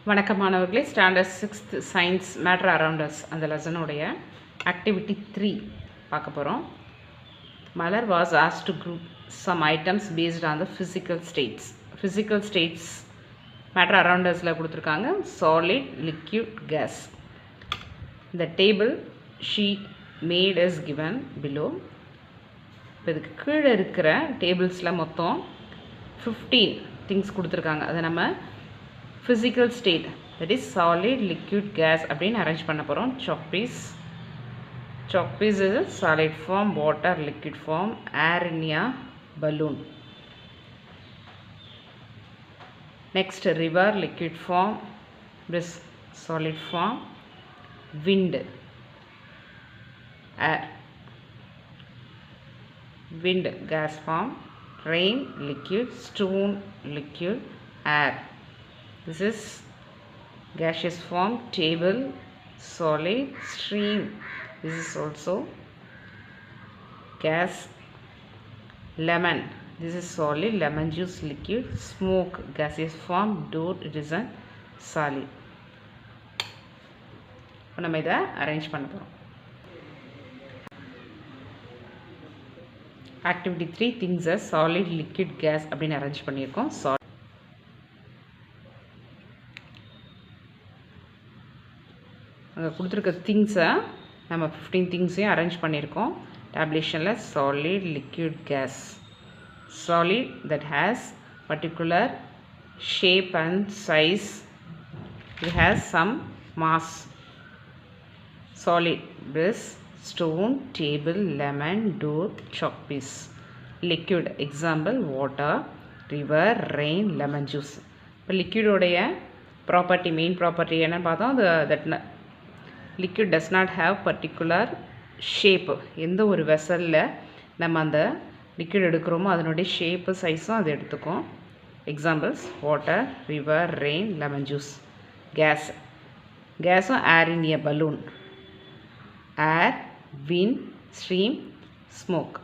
வணக்கம் மாணவர்களே, standard 6th science matter around us அந்த லெசனுடைய ஆக்டிவிட்டி 3 பார்க்க போகிறோம். Malar was asked to group some items based on the physical states matter around அஸில் கொடுத்துருக்காங்க. Solid, liquid, gas. இந்த table sheet made is given below. இப்போ இதுக்கு கீழே இருக்கிற டேபிள்ஸில் மொத்தம் 15 திங்ஸ் கொடுத்துருக்காங்க. அதை நம்ம physical state, that is solid, liquid, gas அப்படின்னு அரேஞ்ச் பண்ண போகிறோம். chalk piece is a solid form, water liquid form, air in a balloon. Next, river liquid form, this solid form, wind, air, wind gas form, rain liquid, stone liquid, air. This is gaseous form, table, solid, stream. This is also gas. Lemon. This is solid, lemon juice liquid. Smoke, gaseous form, dot, it is a solid. நம்ம இதை arrange பண்ண போகிறோம். Activity 3 things are solid, liquid, gas அப்படின்னு arrange பண்ணியிருக்கோம். அங்கே கொடுத்துருக்க திங்ஸை நம்ம 15 திங்ஸையும் அரேஞ்ச் பண்ணியிருக்கோம். டேப்லேஷனில் solid, liquid, gas. Solid that has particular shape and size. It has some mass. Solid bricks, stone, table, lemon, door, chalk piece. Liquid example water, river, rain, lemon juice. இப்போ லிக்விடோடைய ப்ராப்பர்ட்டி, மெயின் ப்ராப்பர்ட்டி என்னன்னு பார்த்தோம். That liquid does not have particular shape. எந்த ஒரு வெசலில் நம்ம அந்த liquid எடுக்கிறோமோ அதனுடைய ஷேப்பு சைஸும் அது எடுத்துக்கும். Examples water, river, rain, lemon juice. கேஸும் air in a balloon, air, wind, stream, smoke.